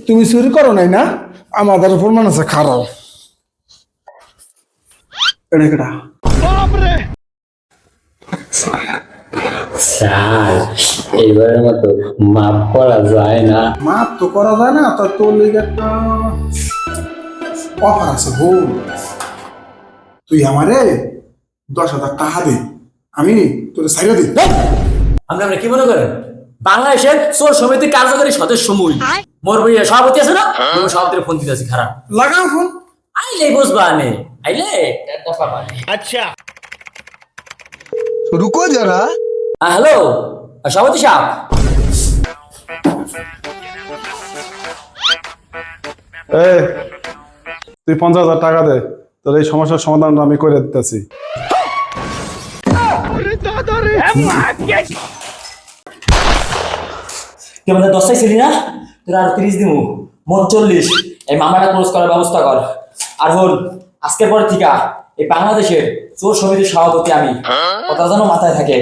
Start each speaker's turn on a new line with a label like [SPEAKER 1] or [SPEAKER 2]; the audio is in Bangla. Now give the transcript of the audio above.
[SPEAKER 1] তুমি চুরি করো নাই না? আমাদের প্রমাণ আছে, খারাপ। এটা কেটা?
[SPEAKER 2] স্যার এইবারের মতো মাফ করা যায় না?
[SPEAKER 1] মাপ তো করা যায় না, তো তোর লিগে একটা অফার আছে। ভুল, তুই আমারে 10,000 টাকা দে, আমি তোর সাইড দিই।
[SPEAKER 2] আমরা কি মনে করেন বাংলাদেশের চোর সমিতির কার্যকরী সদস্য মুই মোর ভাইয়া সভাপতি আছে না, ওই সভাপতির ফোন দিতেছি, খারাপ
[SPEAKER 1] লাগাও ফোন।
[SPEAKER 2] আইলে বুঝবা নে, আইলে দফা পানি।
[SPEAKER 3] अच्छा रुको जरा।
[SPEAKER 2] হ্যালো সভাপতি সাহেব,
[SPEAKER 4] এই তুই 50,000 টাকা দে, তোর এই সমস্যার সমাধানটা আমি করে দিতেছি।
[SPEAKER 2] কেমন 10টাই ছিলি না, তোর আর 30 দিমু, মোট 40। এই মামলাটা ক্লোজ করার ব্যবস্থা কর। আর হল, আজকের পর থেকে এই বাংলাদেশের চোর সমিতির সভাপতি আমি, কথা যেন মাথায় থাকে।